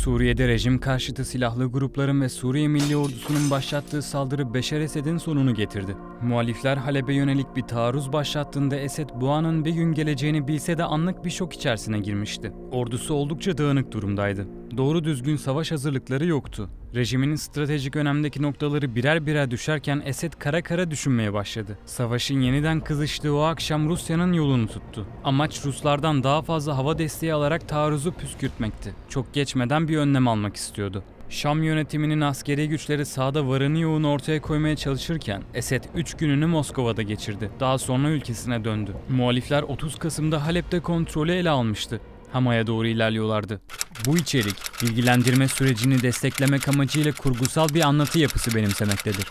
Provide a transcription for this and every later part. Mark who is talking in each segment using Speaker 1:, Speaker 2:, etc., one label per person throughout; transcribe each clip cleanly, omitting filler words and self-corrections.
Speaker 1: Suriye'de rejim karşıtı silahlı grupların ve Suriye Milli Ordusu'nun başlattığı saldırı Beşar Esed'in sonunu getirdi. Muhalifler Halep'e yönelik bir taarruz başlattığında Esed bu anın bir gün geleceğini bilse de anlık bir şok içerisine girmişti. Ordusu oldukça dağınık durumdaydı. Doğru düzgün savaş hazırlıkları yoktu. Rejimin stratejik önemdeki noktaları birer birer düşerken Esed kara kara düşünmeye başladı. Savaşın yeniden kızıştığı o akşam Rusya'nın yolunu tuttu. Amaç Ruslardan daha fazla hava desteği alarak taarruzu püskürtmekti. Çok geçmeden bir önlem almak istiyordu. Şam yönetiminin askeri güçleri sahada varını yoğunu ortaya koymaya çalışırken Esed 3 gününü Moskova'da geçirdi. Daha sonra ülkesine döndü. Muhalifler 30 Kasım'da Halep'te kontrolü ele almıştı. Hama'ya doğru ilerliyorlardı. Bu içerik, bilgilendirme sürecini desteklemek amacıyla kurgusal bir anlatı yapısı benimsemektedir.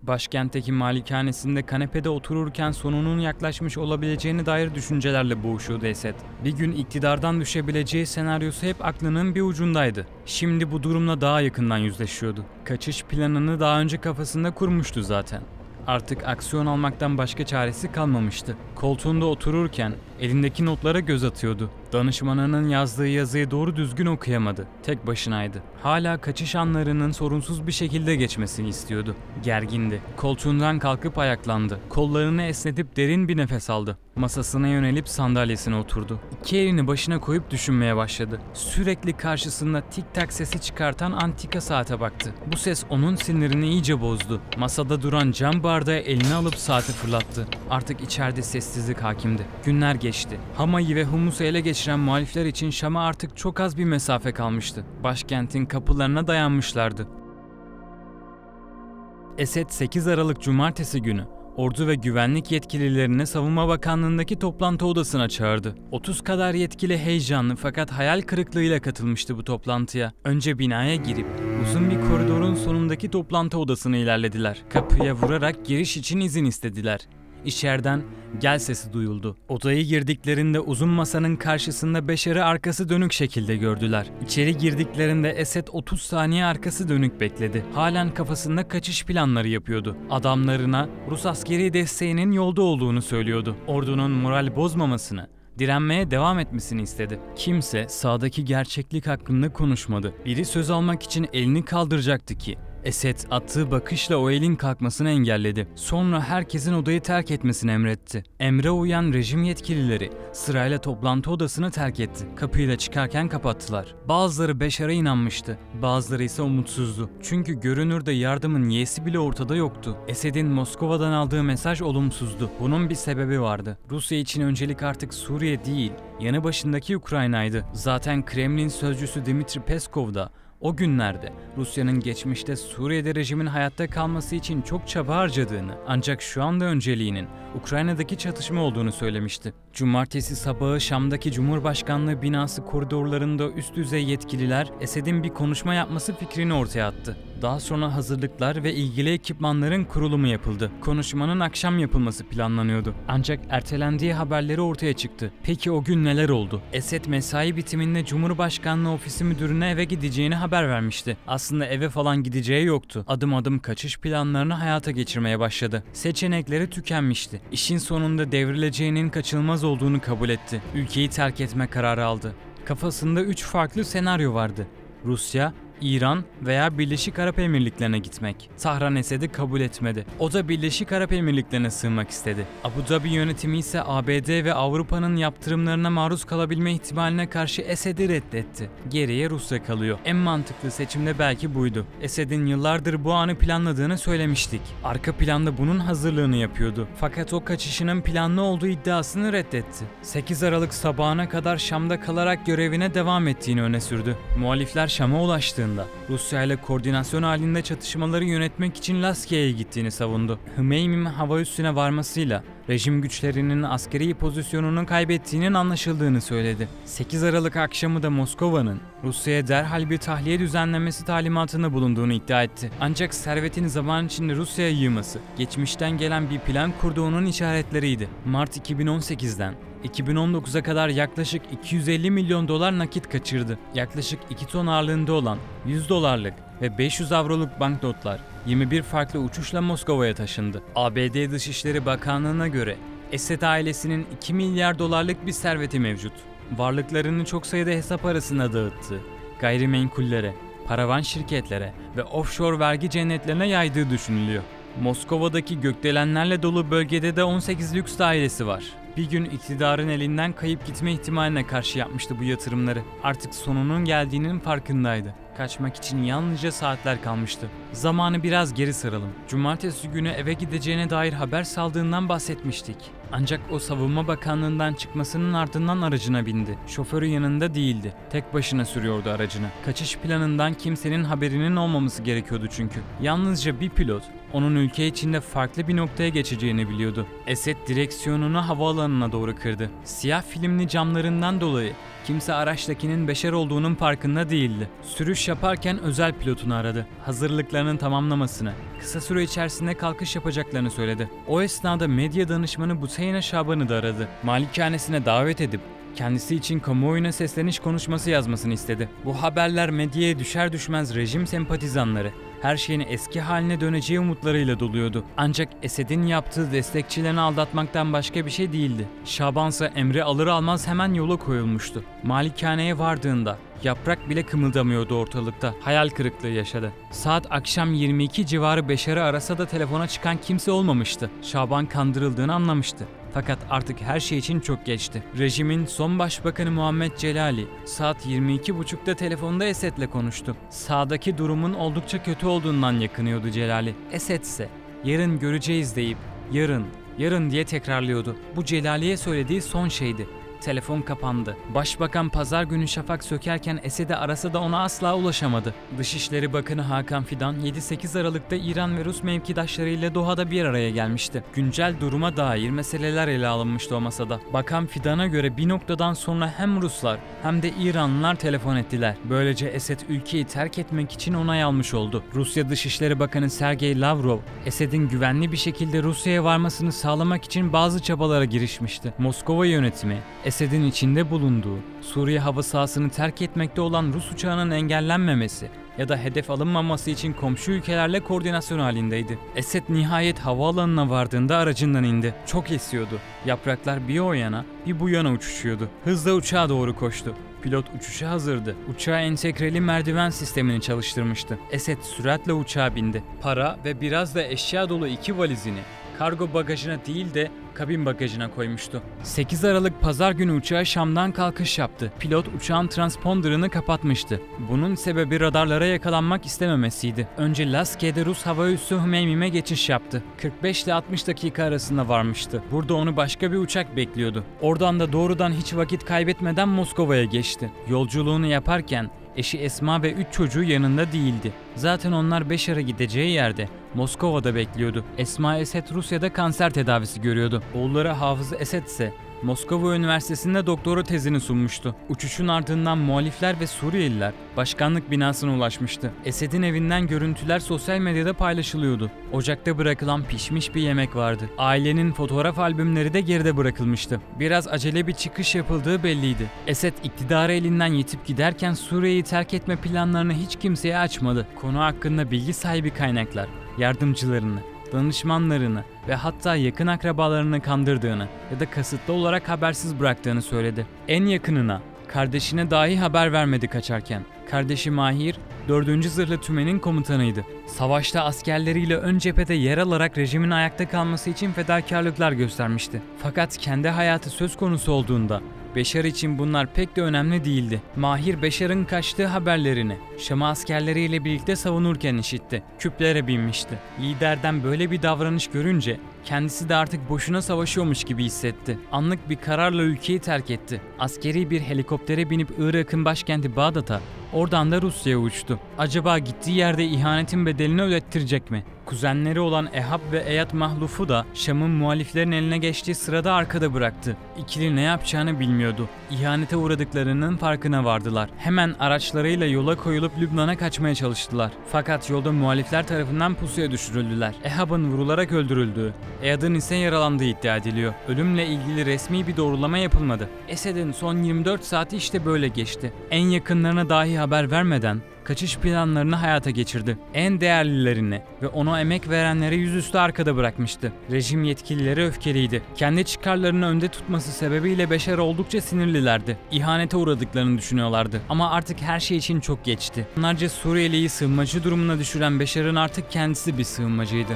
Speaker 1: Başkentteki malikanesinde kanepede otururken sonunun yaklaşmış olabileceğine dair düşüncelerle boğuşuyordu Esed. Bir gün iktidardan düşebileceği senaryosu hep aklının bir ucundaydı. Şimdi bu durumla daha yakından yüzleşiyordu. Kaçış planını daha önce kafasında kurmuştu zaten. Artık aksiyon almaktan başka çaresi kalmamıştı. Koltuğunda otururken elindeki notlara göz atıyordu. Danışmanının yazdığı yazıyı doğru düzgün okuyamadı. Tek başınaydı. Hala kaçış anlarının sorunsuz bir şekilde geçmesini istiyordu. Gergindi. Koltuğundan kalkıp ayaklandı. Kollarını esnetip derin bir nefes aldı. Masasına yönelip sandalyesine oturdu. İki elini başına koyup düşünmeye başladı. Sürekli karşısında tik tak sesi çıkartan antika saate baktı. Bu ses onun sinirini iyice bozdu. Masada duran cam bardağı eline alıp saati fırlattı. Artık içeride sessizlik hakimdi. Günler geçti. Hama'yı ve Humus'u ele geçiren muhalifler için Şam'a artık çok az bir mesafe kalmıştı. Başkentin kapılarına dayanmışlardı. Esed 8 Aralık Cumartesi günü ordu ve güvenlik yetkililerini Savunma Bakanlığı'ndaki toplantı odasına çağırdı. 30 kadar yetkili heyecanlı fakat hayal kırıklığıyla katılmıştı bu toplantıya. Önce binaya girip uzun bir koridorun sonundaki toplantı odasına ilerlediler. Kapıya vurarak giriş için izin istediler. İçeriden gel sesi duyuldu. Odaya girdiklerinde uzun masanın karşısında Beşar'ı arkası dönük şekilde gördüler. İçeri girdiklerinde Esed 30 saniye arkası dönük bekledi. Halen kafasında kaçış planları yapıyordu. Adamlarına Rus askeri desteğinin yolda olduğunu söylüyordu. Ordunun moral bozmamasını, direnmeye devam etmesini istedi. Kimse sahadaki gerçeklik hakkında konuşmadı. Biri söz almak için elini kaldıracaktı ki Esed attığı bakışla o elin kalkmasını engelledi. Sonra herkesin odayı terk etmesini emretti. Emre uyan rejim yetkilileri sırayla toplantı odasını terk etti. Kapıyı da çıkarken kapattılar. Bazıları Beşar'a inanmıştı. Bazıları ise umutsuzdu. Çünkü görünürde yardımın y'si bile ortada yoktu. Esed'in Moskova'dan aldığı mesaj olumsuzdu. Bunun bir sebebi vardı. Rusya için öncelik artık Suriye değil, yanı başındaki Ukrayna'ydı. Zaten Kremlin sözcüsü Dmitri Peskov da o günlerde Rusya'nın geçmişte Suriye'de rejimin hayatta kalması için çok çaba harcadığını, ancak şu anda önceliğinin Ukrayna'daki çatışma olduğunu söylemişti. Cumartesi sabahı Şam'daki Cumhurbaşkanlığı binası koridorlarında üst düzey yetkililer Esed'in bir konuşma yapması fikrini ortaya attı. Daha sonra hazırlıklar ve ilgili ekipmanların kurulumu yapıldı. Konuşmanın akşam yapılması planlanıyordu. Ancak ertelendiği haberleri ortaya çıktı. Peki o gün neler oldu? Esed mesai bitiminde Cumhurbaşkanlığı ofisi müdürüne eve gideceğini haber vermişti. Aslında eve falan gideceği yoktu. Adım adım kaçış planlarını hayata geçirmeye başladı. Seçenekleri tükenmişti. İşin sonunda devrileceğinin kaçınılmaz olduğunu kabul etti. Ülkeyi terk etme kararı aldı. Kafasında 3 farklı senaryo vardı. Rusya, İran veya Birleşik Arap Emirlikleri'ne gitmek. Tahran Esed'i kabul etmedi. O da Birleşik Arap Emirlikleri'ne sığınmak istedi. Abu Dhabi yönetimi ise ABD ve Avrupa'nın yaptırımlarına maruz kalabilme ihtimaline karşı Esed'i reddetti. Geriye Rusya kalıyor. En mantıklı seçim de belki buydu. Esed'in yıllardır bu anı planladığını söylemiştik. Arka planda bunun hazırlığını yapıyordu. Fakat o kaçışının planlı olduğu iddiasını reddetti. 8 Aralık sabahına kadar Şam'da kalarak görevine devam ettiğini öne sürdü. Muhalifler Şam'a ulaştığında Rusya ile koordinasyon halinde çatışmaları yönetmek için Laskiye'ye gittiğini savundu. Hümeymi'nin hava üssüne varmasıyla rejim güçlerinin askeri pozisyonunu kaybettiğinin anlaşıldığını söyledi. 8 Aralık akşamı da Moskova'nın Rusya'ya derhal bir tahliye düzenlemesi talimatında bulunduğunu iddia etti. Ancak servetini zaman içinde Rusya'ya yığması, geçmişten gelen bir plan kurduğunun işaretleriydi. Mart 2018'den 2019'a kadar yaklaşık 250 milyon dolar nakit kaçırdı. Yaklaşık 2 ton ağırlığında olan 100 dolarlık ve 500 avroluk banknotlar 21 farklı uçuşla Moskova'ya taşındı. ABD Dışişleri Bakanlığı'na göre Esed ailesinin 2 milyar dolarlık bir serveti mevcut. Varlıklarını çok sayıda hesap arasında dağıttı. gayrimenkullere, paravan şirketlere ve offshore vergi cennetlerine yaydığı düşünülüyor. Moskova'daki gökdelenlerle dolu bölgede de 18 lüks dairesi var. Bir gün iktidarın elinden kayıp gitme ihtimaline karşı yapmıştı bu yatırımları. Artık sonunun geldiğinin farkındaydı. Kaçmak için yalnızca saatler kalmıştı. Zamanı biraz geri saralım. Cumartesi günü eve gideceğine dair haber saldığından bahsetmiştik. Ancak o Savunma Bakanlığı'ndan çıkmasının ardından aracına bindi. Şoförü yanında değildi. Tek başına sürüyordu aracını. Kaçış planından kimsenin haberinin olmaması gerekiyordu çünkü. Yalnızca bir pilot onun ülke içinde farklı bir noktaya geçeceğini biliyordu. Esed direksiyonunu havaalanına doğru kırdı. Siyah filmli camlarından dolayı kimse araçtakinin Beşer olduğunun farkında değildi. Sürüş yaparken özel pilotunu aradı. Hazırlıklarının tamamlamasını, kısa süre içerisinde kalkış yapacaklarını söyledi. O esnada medya danışmanı Buseyna Şaban'ı da aradı. Malikanesine davet edip kendisi için kamuoyuna sesleniş konuşması yazmasını istedi. Bu haberler medyaya düşer düşmez rejim sempatizanları her şeyin eski haline döneceği umutlarıyla doluyordu. Ancak Esed'in yaptığı destekçilerini aldatmaktan başka bir şey değildi. Şaban ise emri alır almaz hemen yola koyulmuştu. Malikaneye vardığında yaprak bile kımıldamıyordu ortalıkta. Hayal kırıklığı yaşadı. Saat akşam 22 civarı Beşer'i arasa da telefona çıkan kimse olmamıştı. Şaban kandırıldığını anlamıştı. Fakat artık her şey için çok geçti. Rejimin son başbakanı Muhammed Celali saat 22.30'da telefonda Esed'le konuştu. Sahadaki durumun oldukça kötü olduğundan yakınıyordu Celali. Esed ise yarın göreceğiz deyip yarın diye tekrarlıyordu. Bu Celali'ye söylediği son şeydi. Telefon kapandı. Başbakan pazar günü şafak sökerken Esed'i arasa da ona asla ulaşamadı. Dışişleri Bakanı Hakan Fidan 7-8 Aralık'ta İran ve Rus mevkidaşlarıyla Doha'da bir araya gelmişti. Güncel duruma dair meseleler ele alınmıştı o masada. Bakan Fidan'a göre bir noktadan sonra hem Ruslar hem de İranlılar telefon ettiler. Böylece Esed ülkeyi terk etmek için onay almış oldu. Rusya Dışişleri Bakanı Sergey Lavrov, Esed'in güvenli bir şekilde Rusya'ya varmasını sağlamak için bazı çabalara girişmişti. Moskova yönetimi Esed'in içinde bulunduğu Suriye hava sahasını terk etmekte olan Rus uçağının engellenmemesi ya da hedef alınmaması için komşu ülkelerle koordinasyon halindeydi. Esed nihayet havaalanına vardığında aracından indi. Çok esiyordu. Yapraklar bir o yana bir bu yana uçuşuyordu. Hızla uçağa doğru koştu. Pilot uçuşa hazırdı. Uçağa entegreli merdiven sistemini çalıştırmıştı. Esed süratle uçağa bindi. Para ve biraz da eşya dolu 2 valizini kargo bagajına değil de kabin bagajına koymuştu. 8 Aralık pazar günü uçağı Şam'dan kalkış yaptı. Pilot uçağın transponderını kapatmıştı. Bunun sebebi radarlara yakalanmak istememesiydi. Önce Laske'de Rus hava üssü Hmeymim'e geçiş yaptı. 45 ile 60 dakika arasında varmıştı. Burada onu başka bir uçak bekliyordu. Oradan da doğrudan hiç vakit kaybetmeden Moskova'ya geçti. Yolculuğunu yaparken eşi Esma ve 3 çocuğu yanında değildi. Zaten onlar Beşer'e gideceği yerde Moskova'da bekliyordu. Esma Esed Rusya'da kanser tedavisi görüyordu. Oğulları Hafız Esed ise Moskova Üniversitesi'nde doktora tezini sunmuştu. Uçuşun ardından muhalifler ve Suriyeliler başkanlık binasına ulaşmıştı. Esed'in evinden görüntüler sosyal medyada paylaşılıyordu. Ocakta bırakılan pişmiş bir yemek vardı. Ailenin fotoğraf albümleri de geride bırakılmıştı. Biraz acele bir çıkış yapıldığı belliydi. Esed iktidarı elinden yitip giderken Suriye'yi terk etme planlarını hiç kimseye açmadı. Konu hakkında bilgi sahibi kaynaklar yardımcılarını, danışmanlarını ve hatta yakın akrabalarını kandırdığını ya da kasıtlı olarak habersiz bıraktığını söyledi. En yakınına, kardeşine dahi haber vermedi kaçarken. Kardeşi Mahir, 4. Zırhlı Tümen'in komutanıydı. Savaşta askerleriyle ön cephede yer alarak rejimin ayakta kalması için fedakarlıklar göstermişti. Fakat kendi hayatı söz konusu olduğunda Beşer için bunlar pek de önemli değildi. Mahir Beşer'in kaçtığı haberlerini Şam'ı askerleriyle birlikte savunurken işitti. Küplere binmişti. Liderden böyle bir davranış görünce kendisi de artık boşuna savaşıyormuş gibi hissetti. Anlık bir kararla ülkeyi terk etti. Askeri bir helikoptere binip Irak'ın başkenti Bağdat'a, oradan da Rusya'ya uçtu. Acaba gittiği yerde ihanetin bedelini ödettirecek mi? Kuzenleri olan Ehab ve Eyad Mahluf'u da Şam'ın muhaliflerin eline geçtiği sırada arkada bıraktı. İkili ne yapacağını bilmiyordu. İhanete uğradıklarının farkına vardılar. Hemen araçlarıyla yola koyulup Lübnan'a kaçmaya çalıştılar. Fakat yolda muhalifler tarafından pusuya düşürüldüler. Ehab'ın vurularak öldürüldüğü, Eyad'ın ise yaralandığı iddia ediliyor. Ölümle ilgili resmi bir doğrulama yapılmadı. Esed'in son 24 saati işte böyle geçti. En yakınlarına dahi haber vermeden kaçış planlarını hayata geçirdi. En değerlilerini ve ona emek verenleri yüzüstü arkada bırakmıştı. Rejim yetkilileri öfkeliydi. Kendi çıkarlarını önde tutması sebebiyle Beşar oldukça sinirlilerdi. İhanete uğradıklarını düşünüyorlardı. Ama artık her şey için çok geçti. Onlarca Suriyeliyi sığınmacı durumuna düşüren Beşar'ın artık kendisi bir sığınmacıydı.